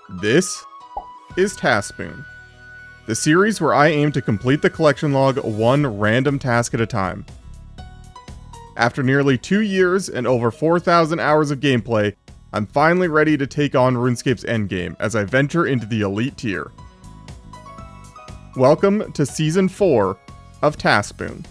This is TaskSpoon, the series where I aim to complete the collection log one random task at a time. After nearly 2 years and over 4,000 hours of gameplay, I'm finally ready to take on RuneScape's endgame as I venture into the elite tier. Welcome to Season 4 of TaskSpoon.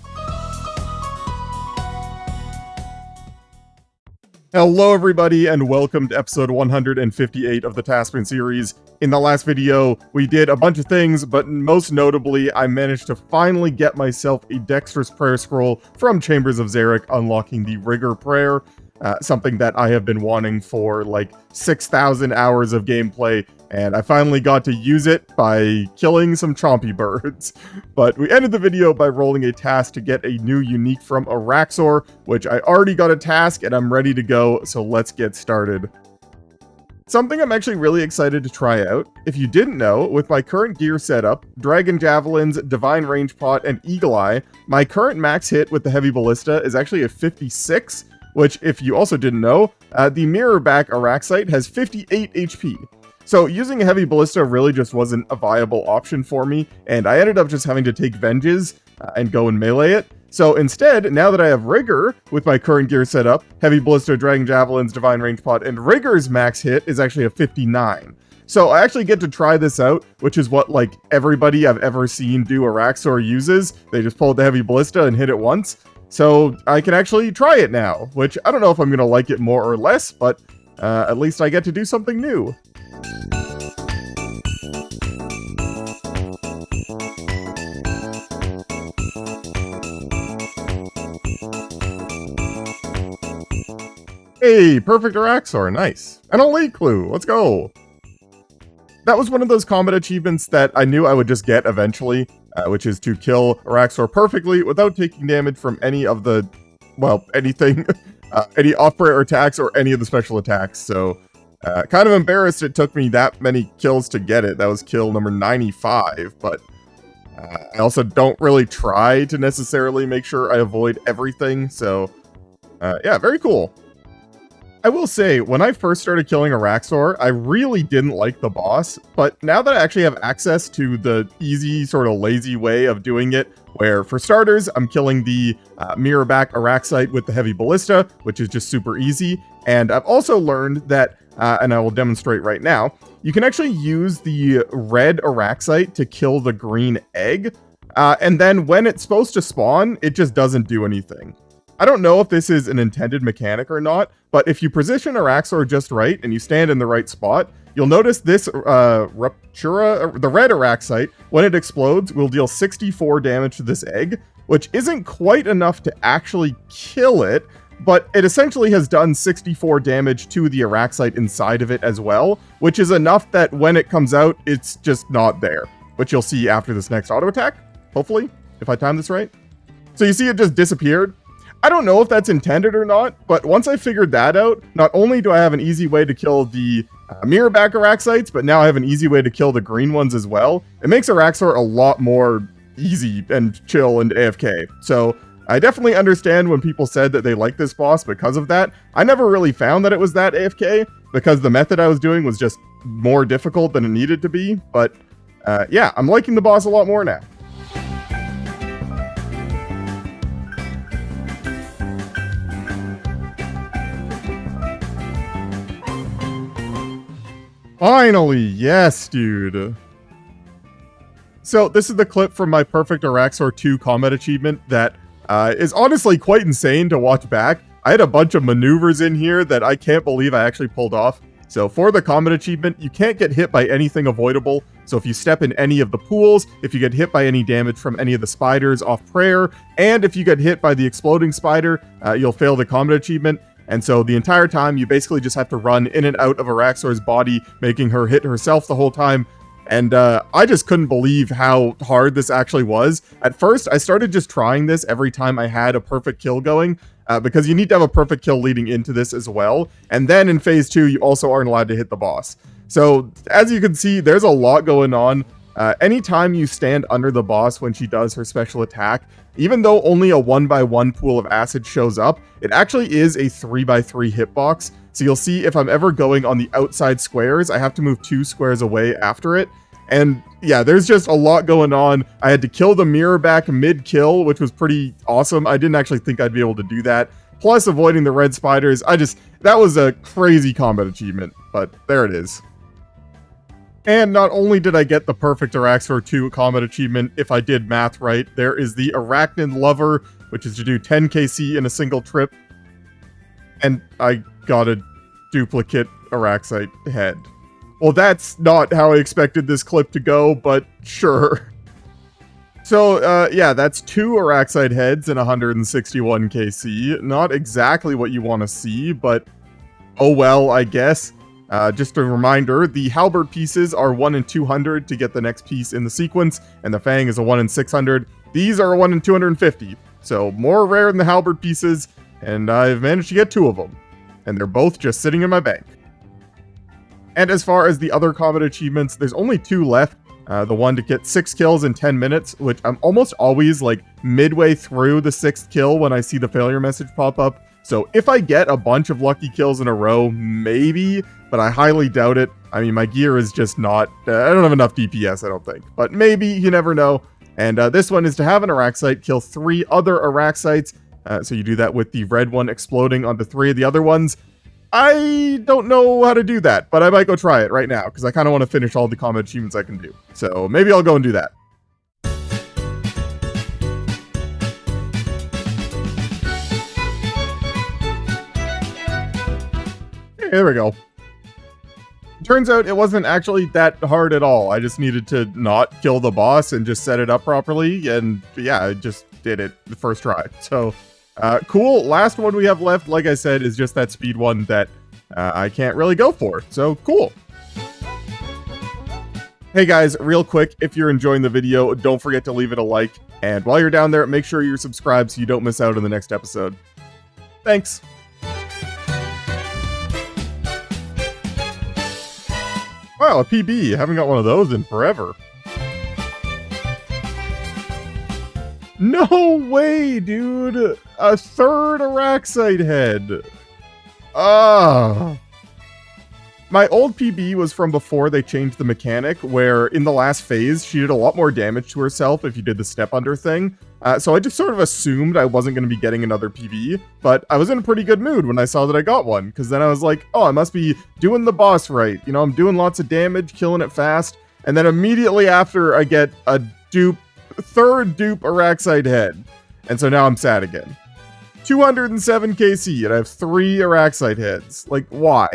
Hello everybody, and welcome to episode 158 of the TaskSpoon series. In the last video, we did a bunch of things, but most notably, I managed to finally get myself a Dexterous Prayer Scroll from Chambers of Xeric, unlocking the Riiiight Prayer, something that I have been wanting for like 6,000 hours of gameplay, and I finally got to use it by killing some chompy birds. But we ended the video by rolling a task to get a new unique from Araxxor, which I already got a task and I'm ready to go, so let's get started. Something I'm actually really excited to try out. If you didn't know, with my current gear setup, Dragon Javelins, Divine Range Pot, and Eagle Eye, my current max hit with the Heavy Ballista is actually a 56, which, if you also didn't know, the Mirrorback Araxxite has 58 HP. So using a Heavy Ballista really just wasn't a viable option for me, and I ended up just having to take Venges and go and melee it. So instead, now that I have Rigor with my current gear setup, Heavy Ballista, Dragon Javelins, Divine Range Pot, and Rigor's max hit is actually a 59. So I actually get to try this out, which is what like everybody I've ever seen do Araxxor uses. They just pull the Heavy Ballista and hit it once. So I can actually try it now, which I don't know if I'm going to like it more or less, but at least I get to do something new. Hey, perfect Araxxor, nice. And a late clue, let's go. That was one of those combat achievements that I knew I would just get eventually, which is to kill Araxxor perfectly without taking damage from any of the, well, anything, any off-prayer attacks or any of the special attacks. So, kind of embarrassed it took me that many kills to get it. That was kill number 95, but I also don't really try to necessarily make sure I avoid everything. So, yeah, very cool. I will say, when I first started killing Araxxor, I really didn't like the boss, but now that I actually have access to the easy, sort of lazy way of doing it, where, for starters, I'm killing the Mirrorback Araxxite with the Heavy Ballista, which is just super easy, and I've also learned that, and I will demonstrate right now, you can actually use the red Araxxite to kill the green egg, and then when it's supposed to spawn, it just doesn't do anything. I don't know if this is an intended mechanic or not, but if you position Araxxor just right and you stand in the right spot, you'll notice this Ruptura, the red Araxxite, when it explodes, will deal 64 damage to this egg, which isn't quite enough to actually kill it, but it essentially has done 64 damage to the Araxxite inside of it as well, which is enough that when it comes out, it's just not there, which you'll see after this next auto attack, hopefully, if I time this right. So you see it just disappeared. I don't know if that's intended or not, but once I figured that out, not only do I have an easy way to kill the Mirrorback Araxxites, but now I have an easy way to kill the green ones as well. It makes Araxxor a lot more easy and chill and AFK. So I definitely understand when people said that they like this boss because of that. I never really found that it was that AFK, because the method I was doing was just more difficult than it needed to be. But yeah, I'm liking the boss a lot more now. Finally, yes, dude. So this is the clip from my Perfect Araxxor 2 combat achievement that is honestly quite insane to watch back. I had a bunch of maneuvers in here that I can't believe I actually pulled off. So for the combat achievement, you can't get hit by anything avoidable. So if you step in any of the pools, if you get hit by any damage from any of the spiders off prayer, and if you get hit by the exploding spider, you'll fail the combat achievement. And so the entire time, you basically just have to run in and out of Araxxor's body, making her hit herself the whole time. And I just couldn't believe how hard this actually was. At first, I started just trying this every time I had a perfect kill going, because you need to have a perfect kill leading into this as well. And then in phase 2, you also aren't allowed to hit the boss. So as you can see, there's a lot going on. Anytime you stand under the boss when she does her special attack, even though only a 1x1 pool of acid shows up, it actually is a 3x3 hitbox, So you'll see if I'm ever going on the outside squares, I have to move 2 squares away after it. And yeah, there's just a lot going on. I had to kill the mirror back mid-kill, which was pretty awesome. I didn't actually think I'd be able to do that. Plus avoiding the red spiders. That was a crazy combat achievement, but there it is. And not only did I get the perfect Araxxor 2 combat achievement, if I did math right, there is the Arachnid Lover, which is to do 10 KC in a single trip. And I got a duplicate Araxxite head. Well, that's not how I expected this clip to go, but sure. So, yeah, that's 2 Araxxite heads and 161 KC. Not exactly what you want to see, but oh well, I guess. Just a reminder, the halberd pieces are 1 in 200 to get the next piece in the sequence, and the fang is a 1 in 600. These are a 1 in 250, so more rare than the halberd pieces, and I've managed to get 2 of them. And they're both just sitting in my bank. And as far as the other combat achievements, there's only 2 left. The one to get 6 kills in 10 minutes, which I'm almost always like midway through the 6th kill when I see the failure message pop up. So if I get a bunch of lucky kills in a row, maybe, but I highly doubt it. I mean, my gear is just not, I don't have enough DPS, I don't think, but maybe, you never know. And this one is to have an Araxxite kill 3 other Araxxites. So you do that with the red one exploding onto 3 of the other ones. I don't know how to do that, but I might go try it right now, because I kind of want to finish all the combat achievements I can do. So maybe I'll go and do that. There we go. Turns out it wasn't actually that hard at all. I just needed to not kill the boss and just set it up properly, and yeah, I just did it the first try. So, cool. Last one we have left, like I said, is just that speed one that I can't really go for. So, cool. Hey guys, real quick, if you're enjoying the video, don't forget to leave it a like. And while you're down there, make sure you're subscribed so you don't miss out on the next episode. Thanks. Wow, a PB. Haven't got one of those in forever. No way, dude. A 3rd Araxxite head. My old PB was from before they changed the mechanic, where in the last phase, she did a lot more damage to herself if you did the step under thing. So I just sort of assumed I wasn't going to be getting another PB, but I was in a pretty good mood when I saw that I got one, because then I was like, oh, I must be doing the boss right. You know, I'm doing lots of damage, killing it fast, and then immediately after I get a 3rd dupe Araxxite head. And so now I'm sad again. 207 KC, and I have 3 Araxxite heads. Like, why?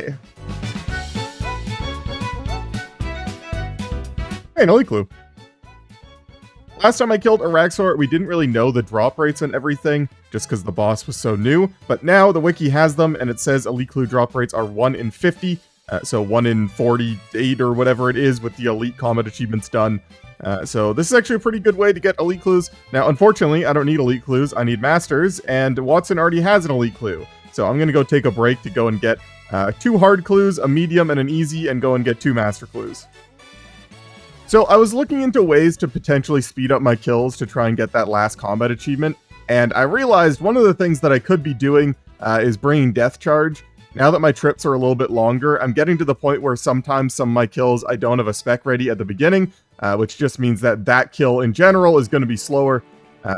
Hey, an elite clue. Last time I killed Araxxor, we didn't really know the drop rates and everything, just because the boss was so new, but now the wiki has them, and it says elite clue drop rates are 1 in 50, so 1 in 48 or whatever it is with the elite combat achievements done. So this is actually a pretty good way to get elite clues. Now, unfortunately, I don't need elite clues, I need masters, and Watson already has an elite clue. So I'm going to go take a break to go and get 2 hard clues, a medium, and an easy, and go and get 2 master clues. So I was looking into ways to potentially speed up my kills to try and get that last combat achievement, and I realized one of the things that I could be doing is bringing Death Charge. Now that my trips are a little bit longer, I'm getting to the point where sometimes some of my kills I don't have a spec ready at the beginning, which just means that that kill in general is going to be slower.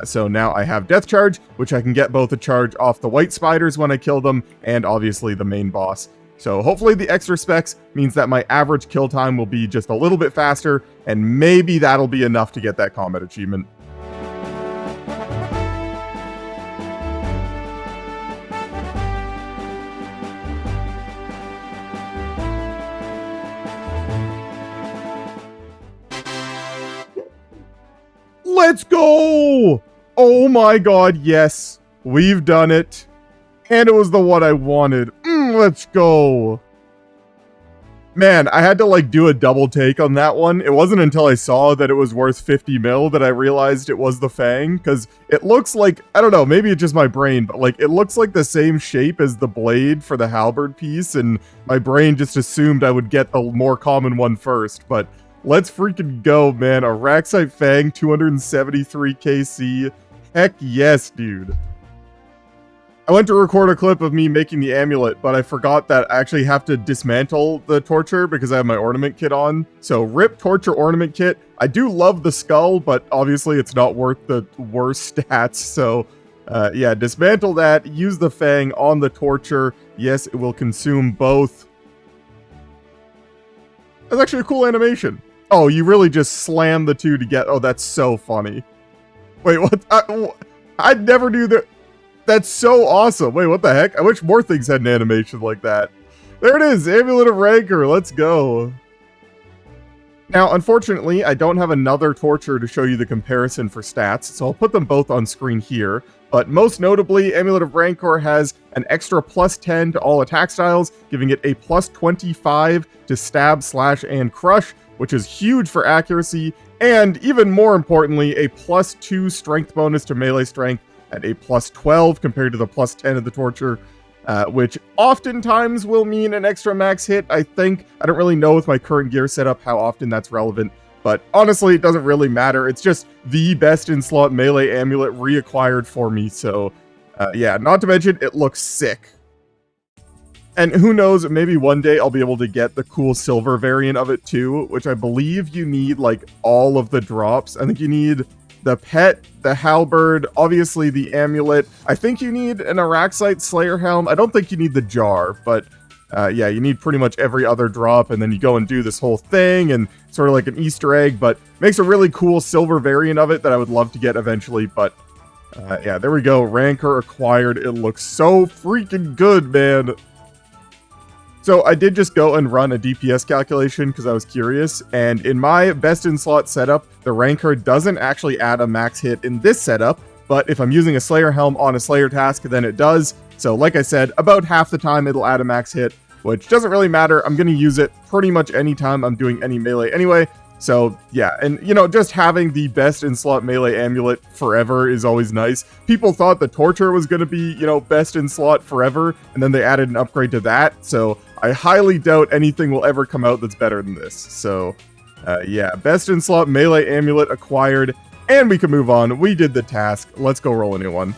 So now I have Death Charge, which I can get both a charge off the white spiders when I kill them, and obviously the main boss. So hopefully the extra specs means that my average kill time will be just a little bit faster, and maybe that'll be enough to get that combat achievement. Let's go! Oh my god, yes. We've done it. And it was the one I wanted. Let's go. Man, I had to like do a double take on that one. It wasn't until I saw that it was worth 50 mil that I realized it was the Fang, because it looks like, I don't know, maybe it's just my brain, but like it looks like the same shape as the blade for the halberd piece, and my brain just assumed I would get the more common one first, but let's freaking go, man. Araxxite Fang, 273 KC. Heck yes, dude. I went to record a clip of me making the amulet, but I forgot that I actually have to dismantle the torture because I have my ornament kit on. So rip torture ornament kit. I do love the skull, but obviously it's not worth the worst stats. So yeah, dismantle that, use the fang on the torture. Yes, it will consume both. That's actually a cool animation. Oh, you really just slam the two together. Oh, that's so funny. Wait, what? I'd never do that. That's so awesome. Wait, what the heck? I wish more things had an animation like that. There it is, Amulet of Rancor. Let's go. Now, unfortunately, I don't have another torture to show you the comparison for stats, so I'll put them both on screen here. But most notably, Amulet of Rancor has an extra +10 to all attack styles, giving it a +25 to stab, slash, and crush, which is huge for accuracy, and even more importantly, a +2 strength bonus to melee strength at a +12 compared to the +10 of the torture, which oftentimes will mean an extra max hit, I think. I don't really know with my current gear setup how often that's relevant, but honestly, it doesn't really matter. It's just the best in slot melee amulet reacquired for me, so yeah, not to mention, it looks sick. And who knows, maybe one day I'll be able to get the cool silver variant of it too, which I believe you need like all of the drops. I think you need the pet, the halberd, obviously the amulet. I think you need an Araxxor Slayer helm. I don't think you need the jar, but yeah, you need pretty much every other drop, and then you go and do this whole thing, and sort of like an Easter egg, but makes a really cool silver variant of it that I would love to get eventually, but yeah, there we go. Rancor acquired. It looks so freaking good, man. So I did just go and run a DPS calculation because I was curious, and in my best in slot setup, the Rancor doesn't actually add a max hit in this setup, but if I'm using a Slayer helm on a Slayer task, then it does. So like I said, about half the time it'll add a max hit, which doesn't really matter. I'm going to use it pretty much anytime I'm doing any melee anyway. So yeah, and you know, just having the best in slot melee amulet forever is always nice. People thought the torture was going to be, you know, best in slot forever, and then they added an upgrade to that. So I highly doubt anything will ever come out that's better than this. So yeah, best in slot melee amulet acquired, and we can move on. We did the task. Let's go roll a new one.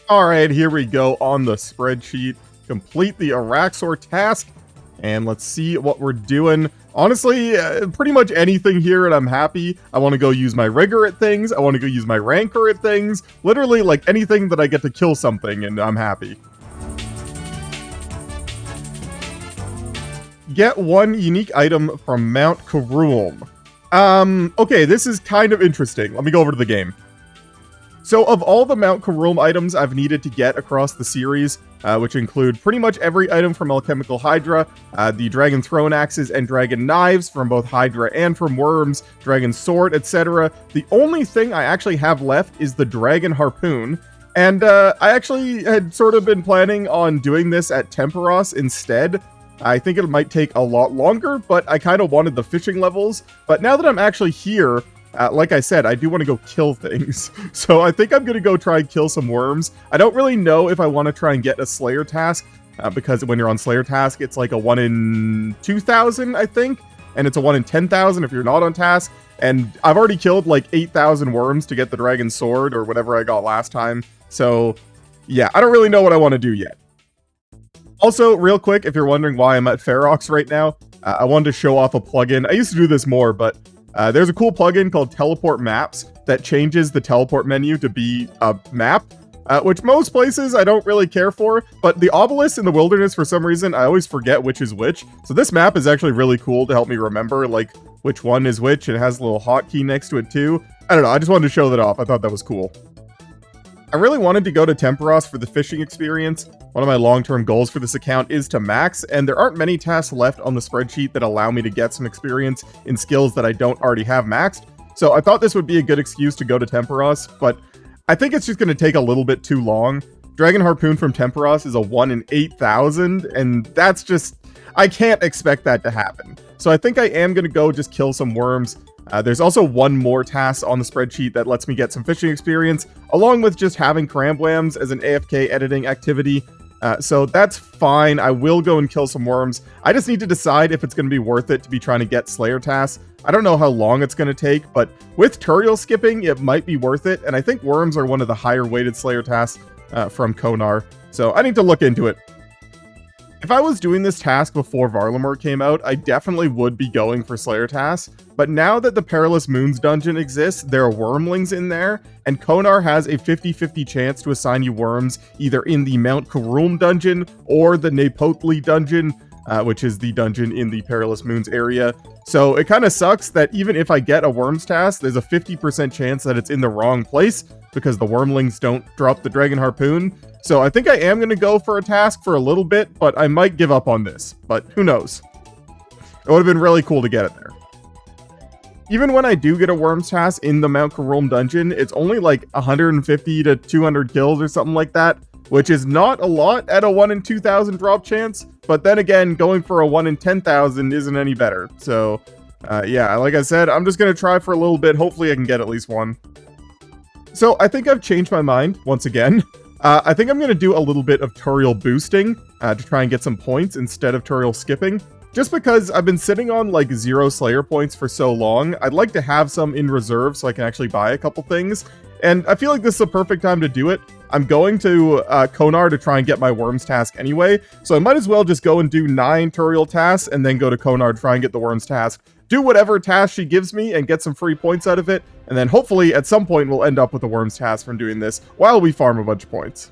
All right, here we go on the spreadsheet. Complete the Araxxor task, and let's see what we're doing. Honestly, pretty much anything here and I'm happy. I want to go use my rigor at things. I want to go use my rancor at things. Literally, like anything that I get to kill something and I'm happy. Get one unique item from Mount Karuulm. Okay, this is kind of interesting. Let me go over to the game. So of all the Mount Karuulm items I've needed to get across the series, which include pretty much every item from Alchemical Hydra, the Dragon Throne Axes and Dragon Knives from both Hydra and from Worms, Dragon Sword, etc., the only thing I actually have left is the Dragon Harpoon, and I actually had sort of been planning on doing this at Temperos instead. I think it might take a lot longer, but I kind of wanted the fishing levels, but now that I'm actually here, like I said, I do want to go kill things. So I think I'm going to go try and kill some worms. I don't really know if I want to try and get a Slayer task, because when you're on Slayer task, it's like a 1 in 2,000, I think. And it's a 1 in 10,000 if you're not on task. And I've already killed like 8,000 worms to get the Dragon Sword or whatever I got last time. So yeah, I don't really know what I want to do yet. Also, real quick, if you're wondering why I'm at Ferox right now, I wanted to show off a plugin. I used to do this more, but there's a cool plugin called Teleport Maps that changes the teleport menu to be a map, which most places I don't really care for, but the obelisks in the wilderness, for some reason, I always forget which is which. So this map is actually really cool to help me remember, like, which one is which. It has a little hotkey next to it, too. I don't know, I just wanted to show that off. I thought that was cool. I really wanted to go to Temperos for the fishing experience. One of my long-term goals for this account is to max, and there aren't many tasks left on the spreadsheet that allow me to get some experience in skills that I don't already have maxed. So I thought this would be a good excuse to go to Temperos, but I think it's just going to take a little bit too long. Dragon Harpoon from Temperos is a 1 in 8,000, and that's just... I can't expect that to happen. So I think I am going to go just kill some worms. There's also one more task on the spreadsheet that lets me get some fishing experience, along with just having Crambwhams as an AFK editing activity. So that's fine. I will go and kill some worms. I just need to decide if it's going to be worth it to be trying to get Slayer tasks. I don't know how long it's going to take, but with Turiel skipping, it might be worth it. And I think worms are one of the higher weighted Slayer tasks. from Konar. So I need to look into it. If I was doing this task before Varlamur came out, I definitely would be going for Slayer tasks, but now that the Perilous Moons dungeon exists, there are wormlings in there, and Konar has a 50-50 chance to assign you worms either in the Mount Karum dungeon or the Nepotli dungeon, which is the dungeon in the Perilous Moons area. So it kind of sucks that even if I get a worms task, there's a 50% chance that it's in the wrong place because the wormlings don't drop the Dragon Harpoon. So I think I am going to go for a task for a little bit, but I might give up on this. But who knows? It would have been really cool to get it there. Even when I do get a worms task in the Mount Karum dungeon, it's only like 150 to 200 kills or something like that, which is not a lot at a 1 in 2,000 drop chance. But then again, going for a 1 in 10,000 isn't any better. So yeah, like I said, I'm just going to try for a little bit. Hopefully I can get at least one. So I think I've changed my mind once again. I think I'm going to do a little bit of Turiel boosting to try and get some points instead of Turiel skipping. Just because I've been sitting on like 0 Slayer points for so long, I'd like to have some in reserve so I can actually buy a couple things. And I feel like this is a perfect time to do it. I'm going to Konar to try and get my worms task anyway, so I might as well just go and do 9 Turiel tasks and then go to Konar to try and get the worms task. Do whatever task she gives me and get some free points out of it, and then hopefully at some point we'll end up with a worms task from doing this while we farm a bunch of points.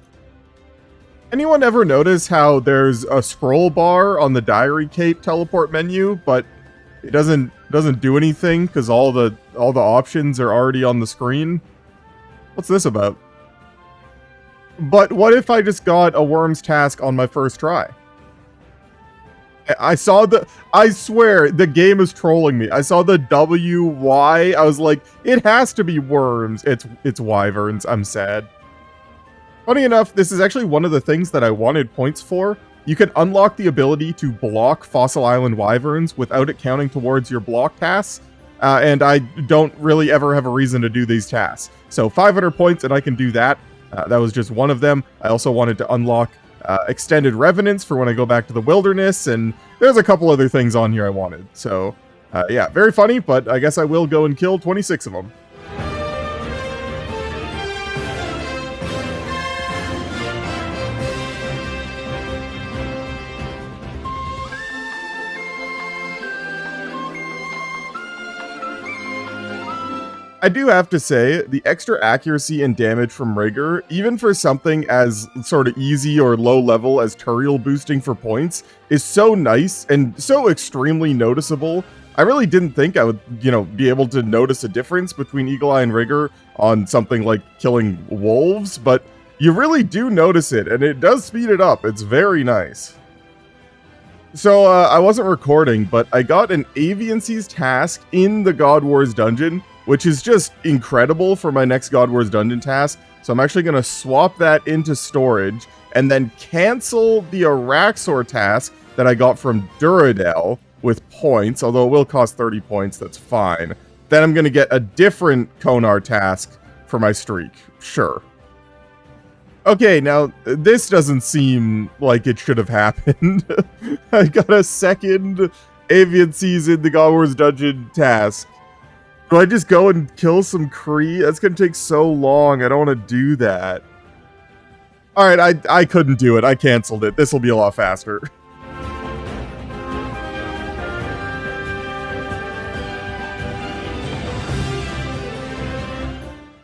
Anyone ever notice how there's a scroll bar on the Diary Cape teleport menu, but it doesn't do anything because all the options are already on the screen? What's this about? But what if I just got a worms task on my first try? I swear, the game is trolling me. I saw the WY, I was like, it has to be worms. It's wyverns, I'm sad. Funny enough, this is actually one of the things that I wanted points for. You can unlock the ability to block Fossil Island wyverns without it counting towards your block tasks. And I don't really ever have a reason to do these tasks. So 500 points and I can do that. That was just one of them. I also wanted to unlock extended revenants for when I go back to the wilderness, and there's a couple other things on here I wanted. So yeah, very funny, but I guess I will go and kill 26 of them. I do have to say, the extra accuracy and damage from Rigor, even for something as sort of easy or low level as Turiel boosting for points, is so nice and so extremely noticeable. I really didn't think I would, be able to notice a difference between Eagle Eye and Rigor on something like killing wolves, but you really do notice it, and it does speed it up. It's very nice. So, I wasn't recording, but I got an Avian Seas task in the God Wars dungeon, which is just incredible for my next God Wars dungeon task. So I'm actually going to swap that into storage and then cancel the Araxxor task that I got from Duradel with points, although it will cost 30 points, that's fine. Then I'm going to get a different Konar task for my streak, sure. Okay, now, this doesn't seem like it should have happened. I got a second Avian Seas in the God Wars dungeon task. Do I just go and kill some Kree? That's gonna take so long. I don't want to do that. Alright, I couldn't do it. I canceled it. This will be a lot faster.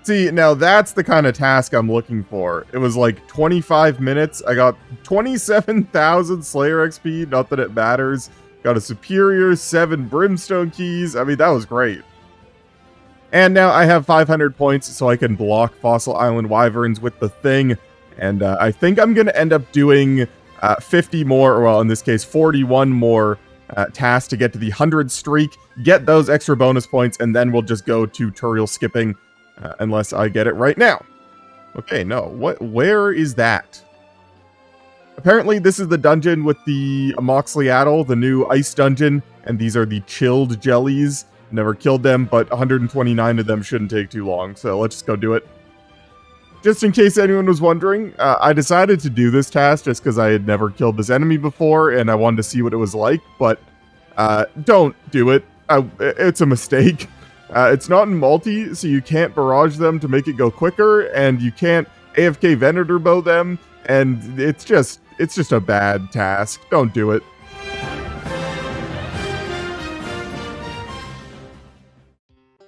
See, now that's the kind of task I'm looking for. It was like 25 minutes. I got 27,000 Slayer XP. Not that it matters. Got a superior, 7 brimstone keys. I mean, that was great. And now I have 500 points, so I can block Fossil Island wyverns with the thing. And I think I'm going to end up doing 50 more, or well, in this case, 41 more tasks to get to the 100 streak, get those extra bonus points, and then we'll just go to Turiel skipping, unless I get it right now. Okay, no. Where is that? Apparently, this is the dungeon with the Moxliaddle, the new ice dungeon, and these are the chilled jellies. Never killed them, but 129 of them shouldn't take too long, so let's just go do it. Just in case anyone was wondering, I decided to do this task just because I had never killed this enemy before, and I wanted to see what it was like, but don't do it. It's a mistake. It's not in multi, so you can't barrage them to make it go quicker, and you can't AFK Venator bow them, and it's just a bad task. Don't do it.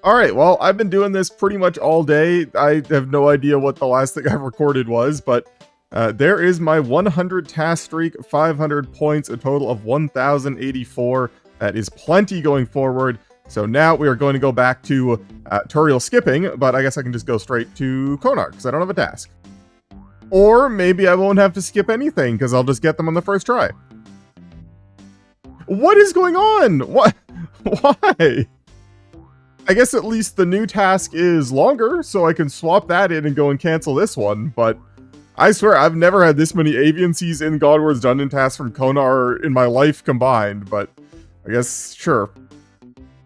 Alright, well, I've been doing this pretty much all day. I have no idea what the last thing I recorded was, but there is my 100 task streak, 500 points, a total of 1,084. That is plenty going forward. So now we are going to go back to tutorial skipping, but I guess I can just go straight to Konar, because I don't have a task. Or maybe I won't have to skip anything, because I'll just get them on the first try. What is going on? What? Why? I guess at least the new task is longer, so I can swap that in and go and cancel this one, but I swear I've never had this many avian seas in Godward's dungeon tasks from Konar in my life combined, but I guess, sure.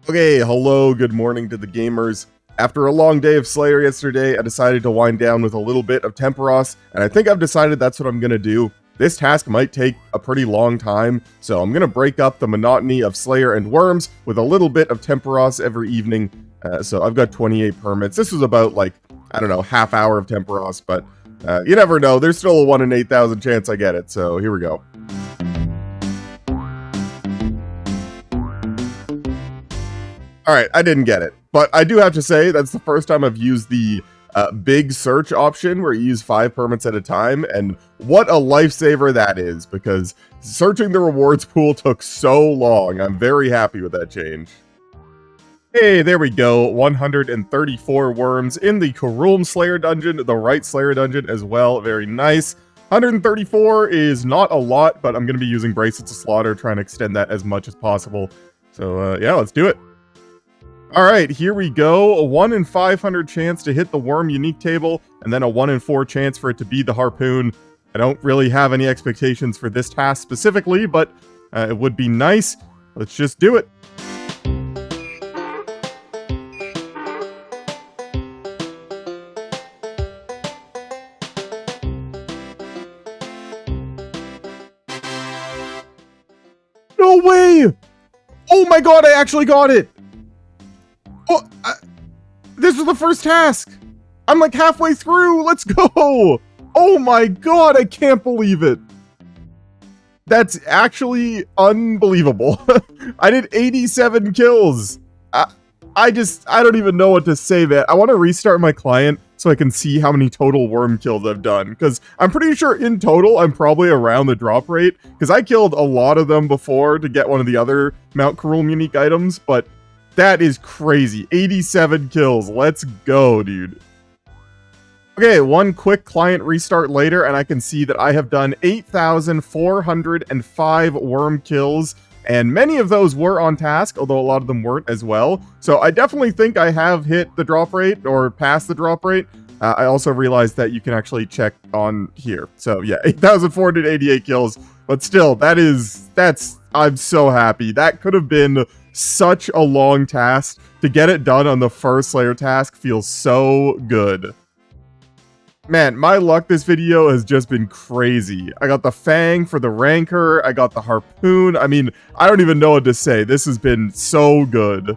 Okay, hello, good morning to the gamers. After a long day of Slayer yesterday, I decided to wind down with a little bit of Temperos, and I think I've decided that's what I'm gonna do. This task might take a pretty long time, so I'm gonna break up the monotony of Slayer and Worms with a little bit of Temperos every evening. So I've got 28 permits. This was about, like, I don't know, half hour of Temperos, but you never know. There's still a 1 in 8,000 chance I get it, so here we go. Alright, I didn't get it, but I do have to say that's the first time I've used the big search option where you use 5 permits at a time, and what a lifesaver that is, because searching the rewards pool took so long. I'm very happy with that change. Hey, there we go, 134 worms in the Kurulm Slayer dungeon, the Riiight Slayer dungeon as well, very nice. 134 is not a lot, but I'm going to be using Bracelets of Slaughter, trying to extend that as much as possible. So yeah, let's do it. Alright, here we go. A 1 in 500 chance to hit the worm unique table, and then a 1 in 4 chance for it to be the harpoon. I don't really have any expectations for this task specifically, but it would be nice. Let's just do it. No way! Oh my god, I actually got it! Oh, this was the first task! I'm like halfway through, let's go! Oh my god, I can't believe it! That's actually unbelievable. I did 87 kills! I don't even know what to say, man. I want to restart my client so I can see how many total worm kills I've done, because I'm pretty sure in total I'm probably around the drop rate, because I killed a lot of them before to get one of the other Mount Kurulm unique items, but that is crazy. 87 kills. Let's go, dude. Okay, one quick client restart later, and I can see that I have done 8,405 worm kills, and many of those were on task, although a lot of them weren't as well. So I definitely think I have hit the drop rate, or passed the drop rate. I also realized that you can actually check on here. So yeah, 8,488 kills, but still, I'm so happy. That could have been such a long task. To get it done on the first Slayer task feels so good. Man, my luck this video has just been crazy. I got the Fang for the Rancor, I got the Harpoon. I mean, I don't even know what to say. This has been so good.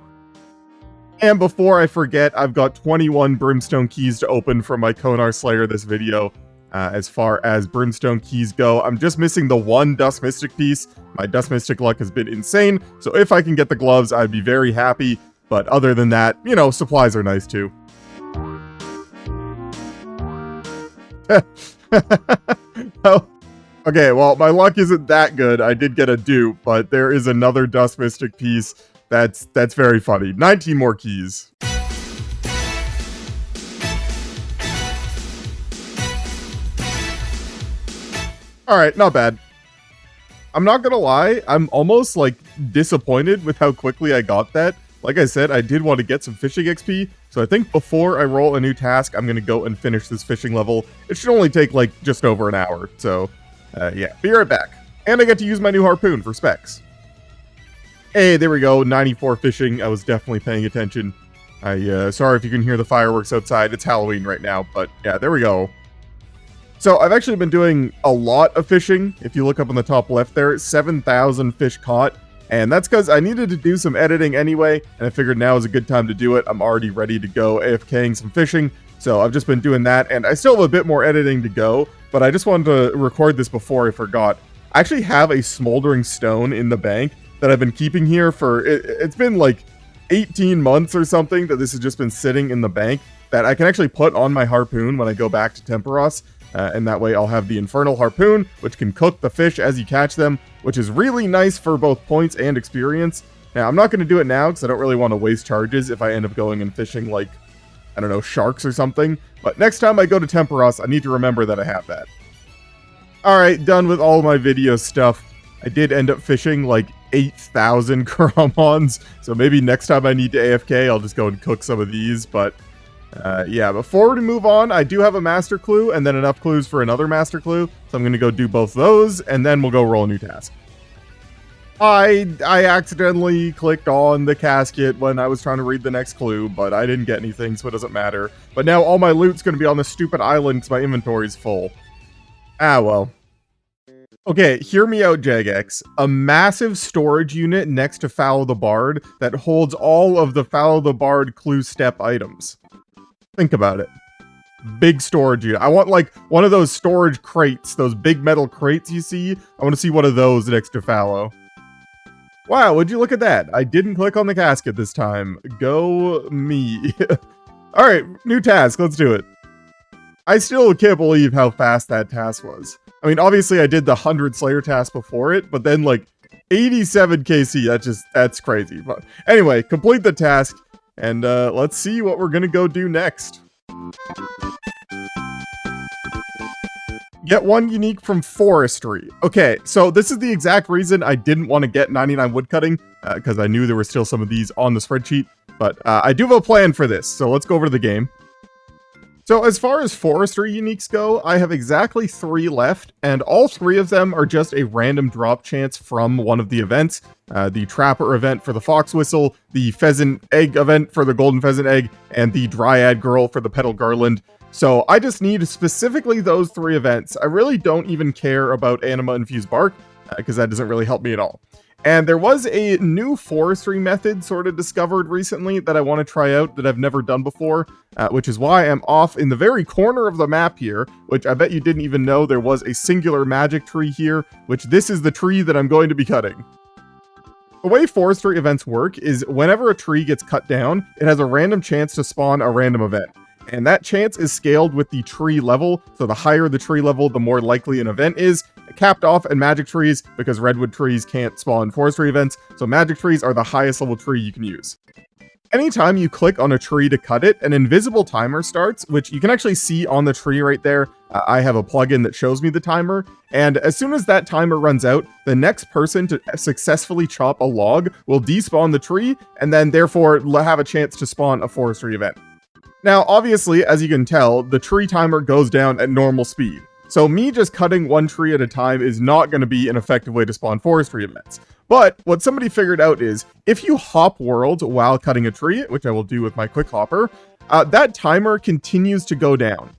And before I forget, I've got 21 Brimstone keys to open for my Konar Slayer this video. As far as Brimstone keys go, I'm just missing the 1 Dust Mystic piece. My Dust Mystic luck has been insane, so if I can get the gloves, I'd be very happy. But other than that, you know, supplies are nice too. Oh, okay, well, my luck isn't that good. I did get a dupe, but there is another Dust Mystic piece. That's very funny. 19 more keys. Alright, not bad. I'm not gonna lie, I'm almost, like, disappointed with how quickly I got that. Like I said, I did want to get some fishing XP, so I think before I roll a new task, I'm gonna go and finish this fishing level. It should only take, like, just over an hour, so, yeah. Be right back. And I get to use my new harpoon for specs. Hey, there we go, 94 fishing. I was definitely paying attention. Sorry if you can hear the fireworks outside, it's Halloween right now, but yeah, there we go. So I've actually been doing a lot of fishing. If you look up on the top left there, 7,000 fish caught. And that's because I needed to do some editing anyway, and I figured now is a good time to do it. I'm already ready to go AFKing some fishing. So I've just been doing that, and I still have a bit more editing to go, but I just wanted to record this before I forgot. I actually have a smoldering stone in the bank that I've been keeping here for, it's been like 18 months or something that this has just been sitting in the bank that I can actually put on my harpoon when I go back to Temperos. And that way I'll have the infernal harpoon, which can cook the fish as you catch them, which is really nice for both points and experience. Now, I'm not going to do it now because I don't really want to waste charges if I end up going and fishing like, I don't know, sharks or something. But next time I go to Temperos, I need to remember that I have that. Alright, done with all my video stuff. I did end up fishing like 8,000 Karamons, so maybe next time I need to AFK, I'll just go and cook some of these, but yeah, before we move on, I do have a master clue and then enough clues for another master clue, so I'm going to go do both those, and then we'll go roll a new task. I accidentally clicked on the casket when I was trying to read the next clue, but I didn't get anything, so it doesn't matter. But now all my loot's going to be on this stupid island because my inventory's full. Ah, well. Okay, hear me out, Jagex. A massive storage unit next to Follow the Bard that holds all of the Follow the Bard clue step items. Think about it. Big storage unit. I want like one of those storage crates, those big metal crates you see. I want to see one of those next to Fallow. Wow, would you look at that? I didn't click on the casket this time. Go me. Alright, new task. Let's do it. I still can't believe how fast that task was. I mean, obviously I did the 100 Slayer task before it, but then like 87 KC, that's crazy. But anyway, complete the task, and let's see what we're gonna go do next. Get one unique from Forestry. Okay, so this is the exact reason I didn't want to get 99 woodcutting, because I knew there were still some of these on the spreadsheet, but I do have a plan for this, so let's go over to the game. So as far as Forestry uniques go, I have exactly 3 left, and all 3 of them are just a random drop chance from one of the events. The Trapper event for the Fox Whistle, the Pheasant Egg event for the Golden Pheasant Egg, and the Dryad Girl for the Petal Garland. So I just need specifically those 3 events. I really don't even care about Anima Infused Bark, because that doesn't really help me at all. And there was a new forestry method sort of discovered recently that I want to try out that I've never done before, which is why I'm off in the very corner of the map here, which I bet you didn't even know there was a singular magic tree here, which this is the tree that I'm going to be cutting. The way forestry events work is whenever a tree gets cut down, it has a random chance to spawn a random event. And that chance is scaled with the tree level, so the higher the tree level, the more likely an event is. Capped off at magic trees, because redwood trees can't spawn forestry events, so magic trees are the highest level tree you can use. Anytime you click on a tree to cut it, an invisible timer starts, which you can actually see on the tree right there. I have a plugin that shows me the timer, and as soon as that timer runs out, the next person to successfully chop a log will despawn the tree, and then therefore have a chance to spawn a forestry event. Now, obviously, as you can tell, the tree timer goes down at normal speed. So me just cutting one tree at a time is not going to be an effective way to spawn forestry events. But what somebody figured out is, if you hop worlds while cutting a tree, which I will do with my quick hopper, that timer continues to go down.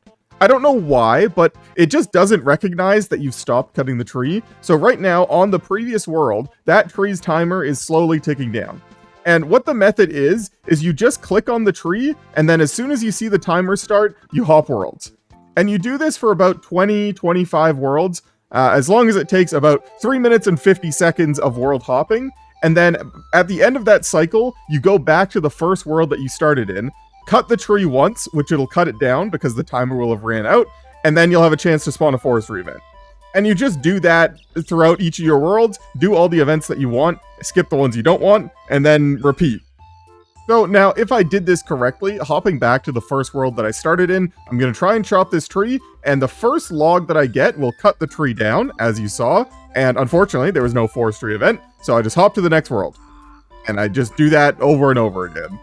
I don't know why, but it just doesn't recognize that you've stopped cutting the tree. So right now, on the previous world, that tree's timer is slowly ticking down. And what the method is you just click on the tree, and then as soon as you see the timer start, you hop worlds. And you do this for about 20-25 worlds, as long as it takes about 3 minutes and 50 seconds of world hopping. And then at the end of that cycle, you go back to the first world that you started in, cut the tree once, which it'll cut it down because the timer will have ran out, and then you'll have a chance to spawn a forestry event. And you just do that throughout each of your worlds, do all the events that you want, skip the ones you don't want, and then repeat. So now, if I did this correctly, hopping back to the first world that I started in, I'm going to try and chop this tree, and the first log that I get will cut the tree down, as you saw, and unfortunately, there was no forestry event, so I just hop to the next world. And I just do that over and over again.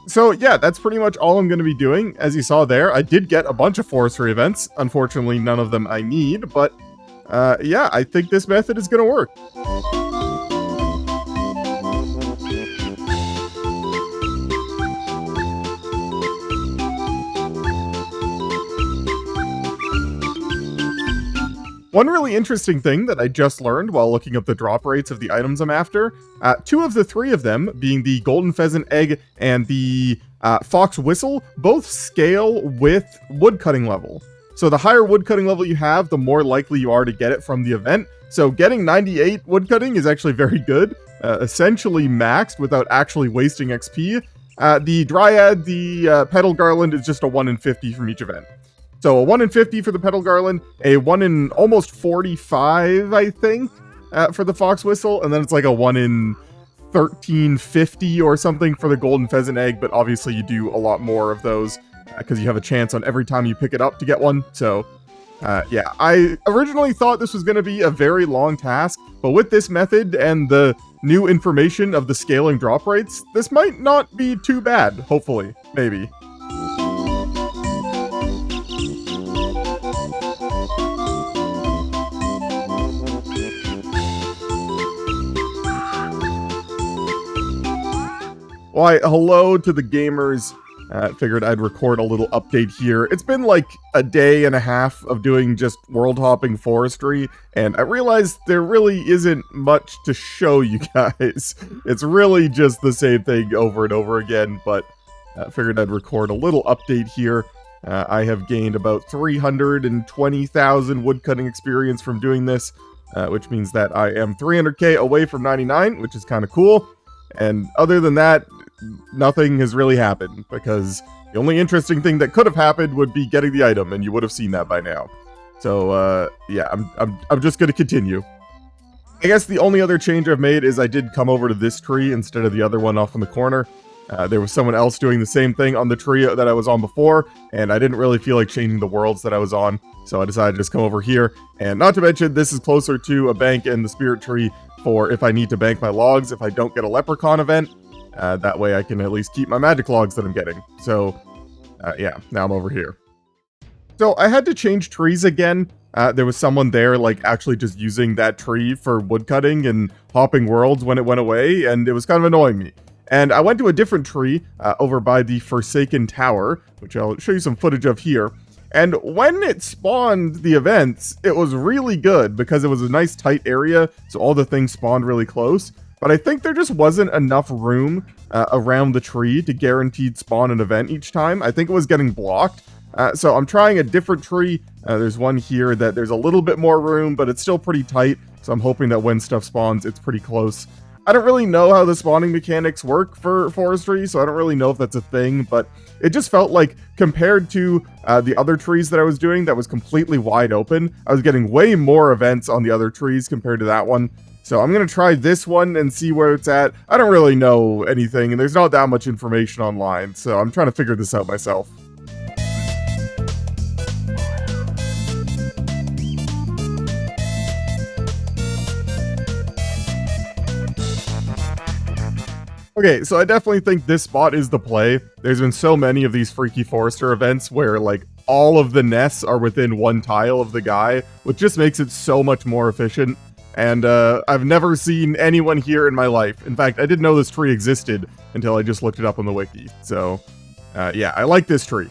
So yeah, that's pretty much all I'm going to be doing. As you saw there, I did get a bunch of forestry events. Unfortunately, none of them I need, but yeah, I think this method is going to work. One really interesting thing that I just learned while looking up the drop rates of the items I'm after, 2 of the 3 of them, being the golden pheasant egg and the fox whistle, both scale with woodcutting level. So the higher woodcutting level you have, the more likely you are to get it from the event. So getting 98 woodcutting is actually very good, essentially maxed without actually wasting XP. The dryad, the petal garland is just a 1 in 50 from each event. So a 1 in 50 for the petal garland, a 1 in almost 45, I think, for the fox whistle, and then it's like a 1 in 1350 or something for the golden pheasant egg, but obviously you do a lot more of those because you have a chance on every time you pick it up to get one. So yeah, I originally thought this was going to be a very long task, but with this method and the new information of the scaling drop rates, this might not be too bad, hopefully, maybe. Why, hello to the gamers. Figured I'd record a little update here. It's been like a day and a half of doing just world hopping forestry, and I realized there really isn't much to show you guys. It's really just the same thing over and over again, but figured I'd record a little update here. I have gained about 320,000 woodcutting experience from doing this, which means that I am 300k away from 99, which is kind of cool. And other than that, nothing has really happened, because the only interesting thing that could have happened would be getting the item, and you would have seen that by now. So, yeah, I'm just gonna continue. I guess the only other change I've made is I did come over to this tree instead of the other one off in the corner. There was someone else doing the same thing on the tree that I was on before, and I didn't really feel like changing the worlds that I was on, so I decided to just come over here. And not to mention, this is closer to a bank and the spirit tree for if I need to bank my logs if I don't get a leprechaun event. That way I can at least keep my magic logs that I'm getting. So, yeah, now I'm over here. So I had to change trees again. There was someone there, like, actually just using that tree for woodcutting and hopping worlds when it went away, and it was kind of annoying me. And I went to a different tree over by the Forsaken Tower, which I'll show you some footage of here. And when it spawned the events, it was really good because it was a nice tight area, so all the things spawned really close. But I think there just wasn't enough room around the tree to guaranteed spawn an event each time. I think it was getting blocked. So I'm trying a different tree. There's one here that there's a little bit more room, but it's still pretty tight. So I'm hoping that when stuff spawns, it's pretty close. I don't really know how the spawning mechanics work for forestry, so I don't really know if that's a thing, but it just felt like compared to the other trees that I was doing that was completely wide open, I was getting way more events on the other trees compared to that one. So I'm going to try this one and see where it's at. I don't really know anything, and there's not that much information online, so I'm trying to figure this out myself. Okay, so I definitely think this spot is the play. There's been so many of these Freaky Forester events where, like, all of the nests are within one tile of the guy, which just makes it so much more efficient. And I've never seen anyone here in my life. In fact, I didn't know this tree existed until I just looked it up on the wiki. So, yeah, I like this tree.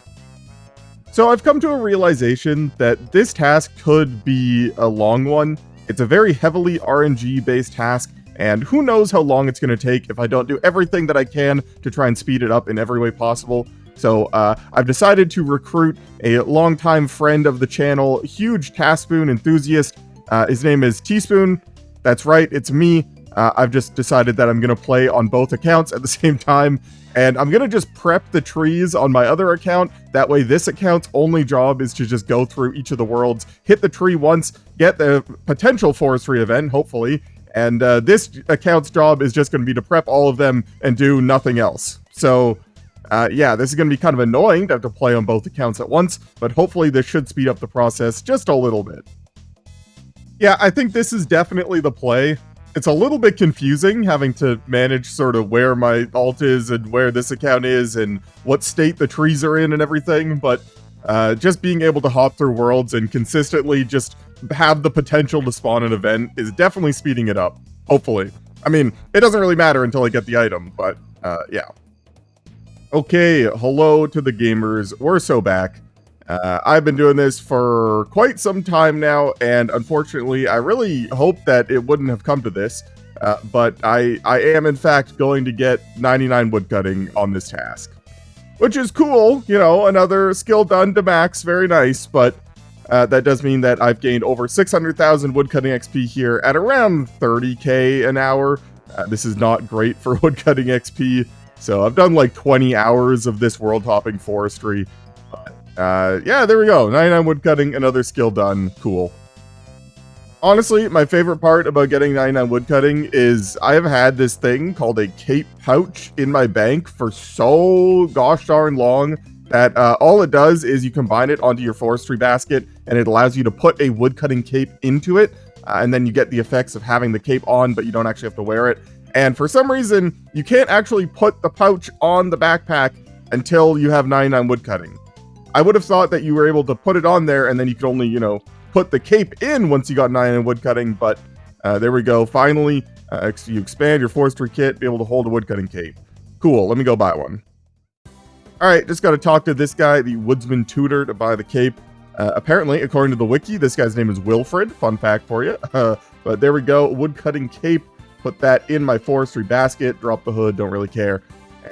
So I've come to a realization that this task could be a long one. It's a very heavily RNG-based task, and who knows how long it's going to take if I don't do everything that I can to try and speed it up in every way possible. So I've decided to recruit a longtime friend of the channel, huge TaskSpoon enthusiast. His name is Teaspoon. That's right, it's me. I've just decided that I'm going to play on both accounts at the same time, and I'm going to just prep the trees on my other account. That way this account's only job is to just go through each of the worlds, hit the tree once, get the potential forestry event, hopefully, and this account's job is just going to be to prep all of them and do nothing else. So, yeah, this is going to be kind of annoying to have to play on both accounts at once, but hopefully this should speed up the process just a little bit. Yeah, I think this is definitely the play. It's a little bit confusing having to manage sort of where my alt is and where this account is and what state the trees are in and everything, but just being able to hop through worlds and consistently just have the potential to spawn an event is definitely speeding it up, hopefully. I mean, it doesn't really matter until I get the item, but yeah. Okay, hello to the gamers. We're so back. I've been doing this for quite some time now, and unfortunately, I really hope that it wouldn't have come to this, but I am in fact going to get 99 woodcutting on this task. Which is cool, you know, another skill done to max, very nice, but that does mean that I've gained over 600,000 woodcutting XP here at around 30k an hour. This is not great for woodcutting XP, so I've done like 20 hours of this world-hopping forestry. Yeah, there we go. 99 woodcutting, another skill done. Cool. Honestly, my favorite part about getting 99 woodcutting is I have had this thing called a cape pouch in my bank for so gosh darn long that all it does is you combine it onto your forestry basket and it allows you to put a woodcutting cape into it, and then you get the effects of having the cape on, but you don't actually have to wear it. And for some reason, you can't actually put the pouch on the backpack until you have 99 woodcutting. I would have thought that you were able to put it on there and then you could only, you know, put the cape in once you got 99 woodcutting, but there we go. Finally, you expand your forestry kit, be able to hold a woodcutting cape. Cool, let me go buy one. Alright, just gotta talk to this guy, the woodsman tutor, to buy the cape. Apparently, according to the wiki, this guy's name is Wilfred. Fun fact for you. But there we go, woodcutting cape. Put that in my forestry basket, drop the hood, don't really care.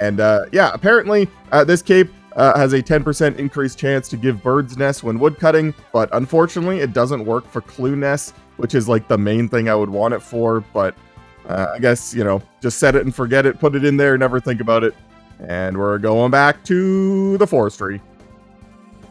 And yeah, apparently, this cape has a 10% increased chance to give birds nests when woodcutting, but unfortunately it doesn't work for clue nests, which is like the main thing I would want it for, but I guess, you know, just set it and forget it, put it in there, never think about it, and we're going back to the forestry.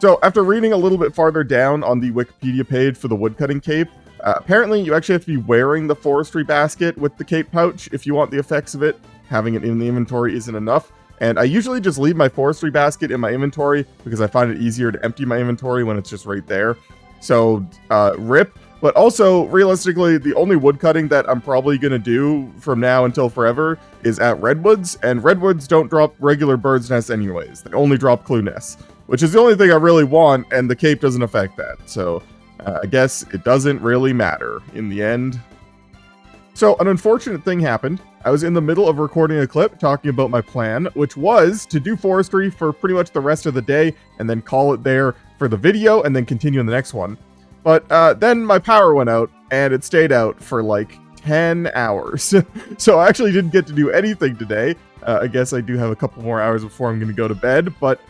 So after reading a little bit farther down on the Wikipedia page for the woodcutting cape, apparently you actually have to be wearing the forestry basket with the cape pouch if you want the effects of it. Having it in the inventory isn't enough. And I usually just leave my forestry basket in my inventory because I find it easier to empty my inventory when it's just right there. So, rip. But also, realistically, the only woodcutting that I'm probably going to do from now until forever is at redwoods. And redwoods don't drop regular bird's nests anyways. They only drop clue nests, which is the only thing I really want, and the cape doesn't affect that. So, I guess it doesn't really matter in the end. So, an unfortunate thing happened. I was in the middle of recording a clip talking about my plan, which was to do forestry for pretty much the rest of the day and then call it there for the video and then continue in the next one. But then my power went out and it stayed out for like 10 hours. So I actually didn't get to do anything today. I guess I do have a couple more hours before I'm going to go to bed, but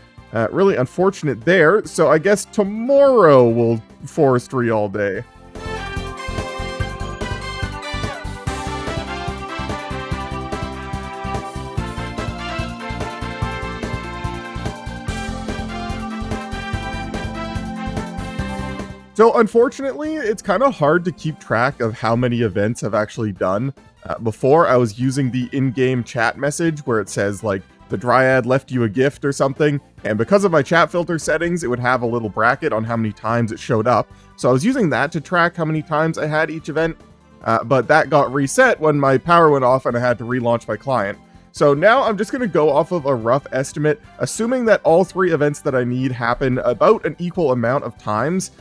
really unfortunate there. So I guess tomorrow we'll forestry all day. So unfortunately, it's kind of hard to keep track of how many events I've actually done. Before, I was using the in-game chat message where it says, like, the Dryad left you a gift or something, and because of my chat filter settings, it would have a little bracket on how many times it showed up. So I was using that to track how many times I had each event, but that got reset when my power went off and I had to relaunch my client. So now I'm just going to go off of a rough estimate, assuming that all 3 events that I need happen about an equal amount of times,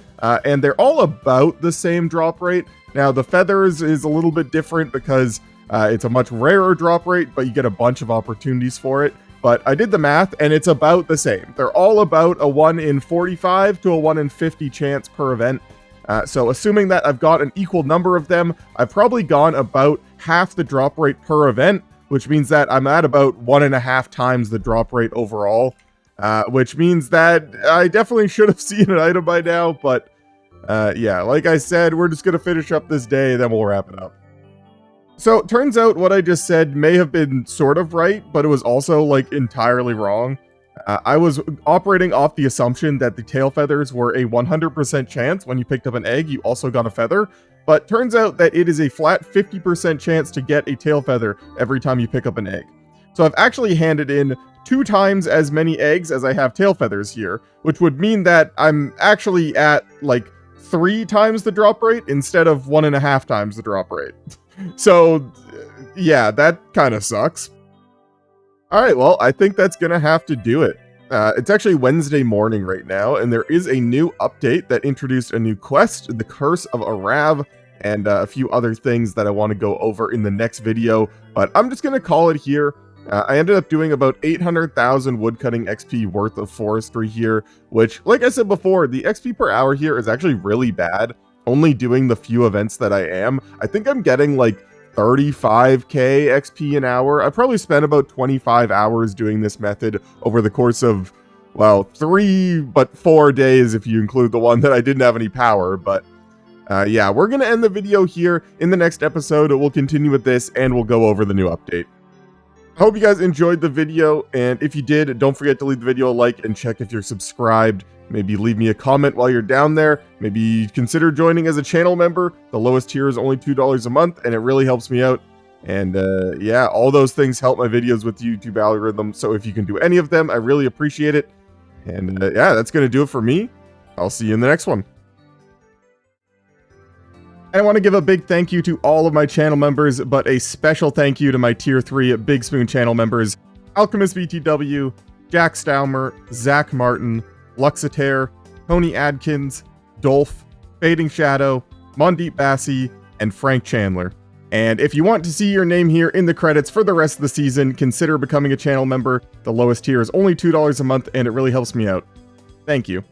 and they're all about the same drop rate. Now, the feathers is a little bit different because it's a much rarer drop rate, but you get a bunch of opportunities for it. But I did the math, and it's about the same. They're all about a 1 in 45 to a 1 in 50 chance per event. So assuming that I've got an equal number of them, I've probably gone about half the drop rate per event, which means that I'm at about 1.5 times the drop rate overall, which means that I definitely should have seen an item by now, but yeah, like I said, we're just going to finish up this day, then we'll wrap it up. So it turns out what I just said may have been sort of right, but it was also like entirely wrong. I was operating off the assumption that the tail feathers were a 100% chance when you picked up an egg, you also got a feather. But turns out that it is a flat 50% chance to get a tail feather every time you pick up an egg. So I've actually handed in 2 times as many eggs as I have tail feathers here, which would mean that I'm actually at like 3 times the drop rate instead of 1.5 times the drop rate. So yeah, that kind of sucks. All right, well, I think that's going to have to do it. It's actually Wednesday morning right now, and there is a new update that introduced a new quest, the Curse of Arav, and a few other things that I want to go over in the next video, but I'm just going to call it here. I ended up doing about 800,000 woodcutting XP worth of forestry here, which, like I said before, the XP per hour here is actually really bad. Only doing the few events that I am, I think I'm getting like 35k XP an hour. I probably spent about 25 hours doing this method over the course of, well, 4 days if you include the one that I didn't have any power, but yeah, we're going to end the video here. In the next episode, we'll continue with this and we'll go over the new update. I hope you guys enjoyed the video, and if you did, don't forget to leave the video a like and check if you're subscribed. Maybe leave me a comment while you're down there. Maybe consider joining as a channel member. The lowest tier is only $2 a month, and it really helps me out. And yeah, all those things help my videos with the YouTube algorithm, so if you can do any of them, I really appreciate it. And yeah, that's going to do it for me. I'll see you in the next one. And I want to give a big thank you to all of my channel members, but a special thank you to my Tier 3 Big Spoon channel members, Alchemist BTW, Jack Staumer, Zach Martin, Luxitaire, Tony Adkins, Dolph, Fading Shadow, Mondeep Bassi, and Frank Chandler. And if you want to see your name here in the credits for the rest of the season, consider becoming a channel member. The lowest tier is only $2 a month, and it really helps me out. Thank you.